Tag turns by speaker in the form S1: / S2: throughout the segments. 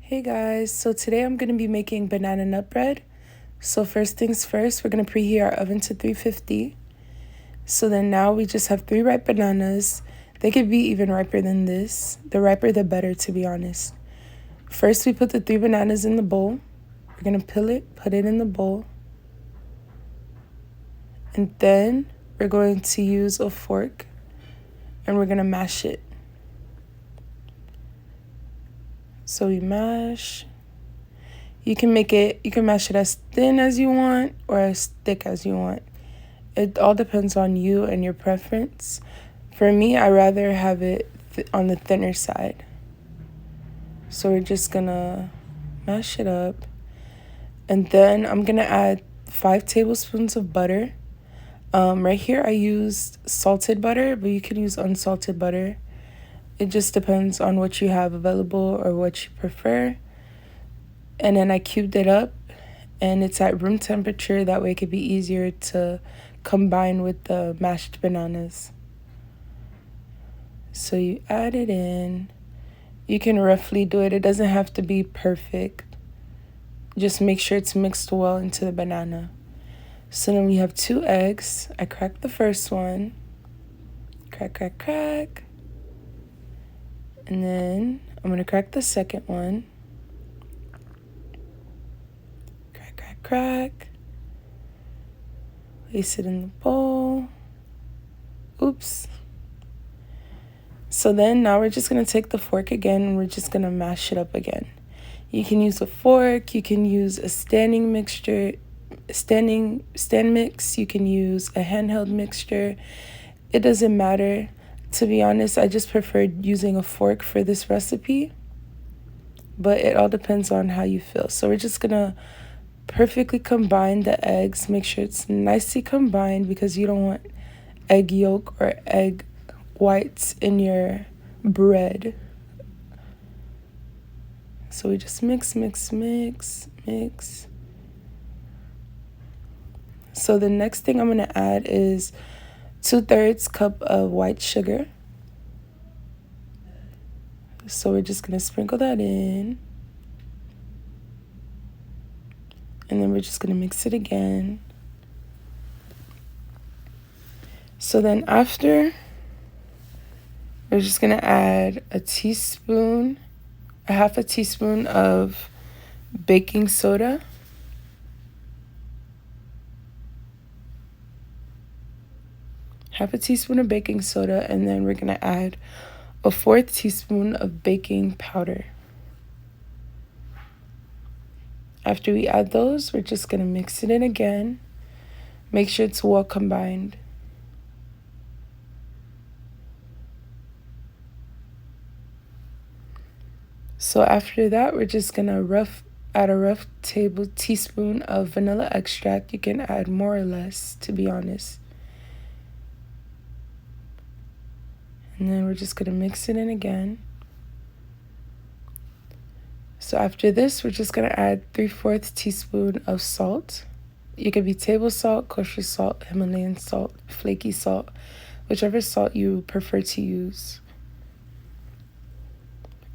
S1: Hey guys, so today I'm going to be making banana nut bread. So first things first, we're going to preheat our oven to 350. So then now we just have 3 ripe bananas. They could be even riper than this. The riper the better, to be honest. First we put the 3 bananas in the bowl. We're going to peel it, put it in the bowl. And then we're going to use a fork and we're going to mash it. So we mash. You can mash it as thin as you want or as thick as you want. It all depends on you and your preference. For me, I rather have it on the thinner side. So we're just gonna mash it up. And then I'm gonna add 5 tablespoons of butter. Right here I used salted butter, but you can use unsalted butter. It just depends on what you have available or what you prefer. And then I cubed it up and it's at room temperature. That way it could be easier to combine with the mashed bananas. So you add it in. You can roughly do it. It doesn't have to be perfect. Just make sure it's mixed well into the banana. So then we have 2 eggs. I cracked the first one. Crack, crack, crack. And then I'm going to crack the second one. Crack, crack, crack. Place it in the bowl. Oops. So then now we're just going to take the fork again and we're just going to mash it up again. You can use a fork, you can use a stand mix, you can use a handheld mixture. It doesn't matter. To be honest, I just preferred using a fork for this recipe, but it all depends on how you feel. So we're just going to perfectly combine the eggs. Make sure it's nicely combined because you don't want egg yolk or egg whites in your bread. So we just mix. So the next thing I'm going to add is 2/3 cup of white sugar. So we're just going to sprinkle that in. And then we're just going to mix it again. So then after, we're just going to add a half a teaspoon of baking soda. Half a teaspoon of baking soda, and then we're going to add a 1/4 teaspoon of baking powder. After we add those, we're just going to mix it in again. Make sure it's well combined. So after that, we're just going to add a rough teaspoon of vanilla extract. You can add more or less, to be honest. And then we're just going to mix it in again. So after this, we're just going to add 3/4 teaspoon of salt. It could be table salt, kosher salt, Himalayan salt, flaky salt, whichever salt you prefer to use.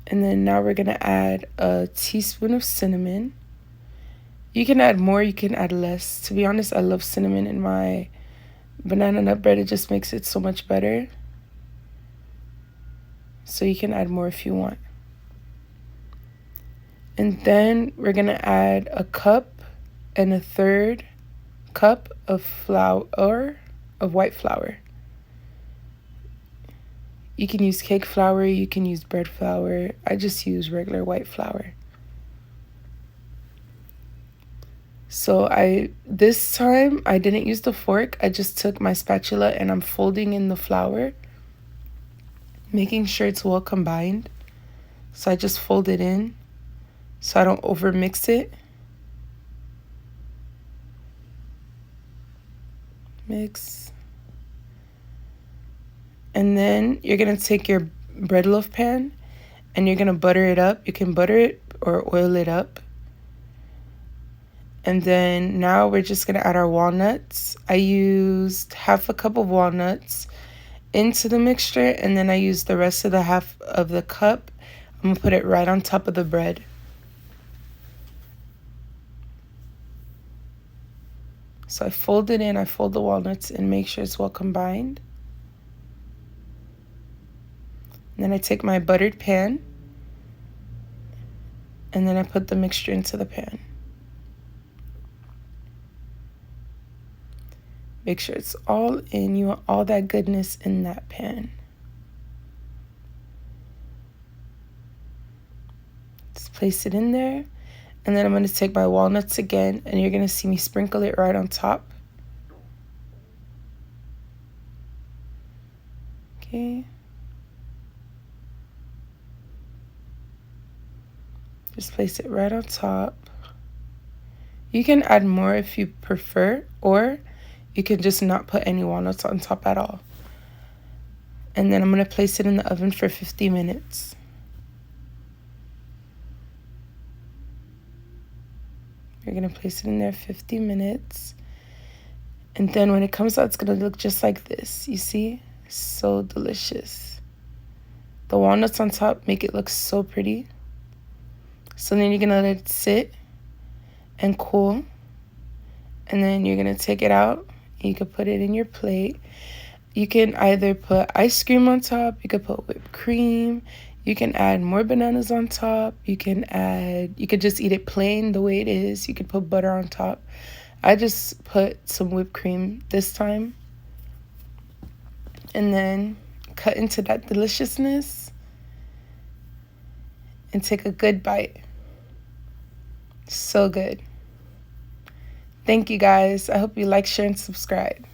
S1: And then now we're going to add a teaspoon of cinnamon. You can add more, you can add less. To be honest, I love cinnamon in my banana nut bread. It just makes it so much better. So you can add more if you want. And then we're going to add 1 cup and 1/3 cup of white flour. You can use cake flour, you can use bread flour. I just use regular white flour. So this time I didn't use the fork. I just took my spatula and I'm folding in the flour, making sure it's well combined. So I just fold it in so I don't over mix it. Mix. And then you're going to take your bread loaf pan and you're going to butter it up. You can butter it or oil it up. And then now we're just going to add our walnuts. I used half a cup of walnuts into the mixture, and then I used the rest of the half of the cup. I'm going to put it right on top of the bread. So I fold it in, I fold the walnuts and make sure it's well combined. And then I take my buttered pan and then I put the mixture into the pan. Make sure it's all in. You want all that goodness in that pan. Just place it in there. And then I'm going to take my walnuts again, and you're going to see me sprinkle it right on top. Okay. Just place it right on top. You can add more if you prefer, or you can just not put any walnuts on top at all. And then I'm going to place it in the oven for 50 minutes. You're going to place it in there 50 minutes. And then when it comes out, it's going to look just like this. You see? So delicious. The walnuts on top make it look so pretty. So then you're going to let it sit and cool. And then you're going to take it out. You can put it in your plate. You can either put ice cream on top. You could put whipped cream. You can add more bananas on top. You could just eat it plain the way it is. You could put butter on top. I just put some whipped cream this time. And then cut into that deliciousness and take a good bite. So good. Thank you guys. I hope you like, share, and subscribe.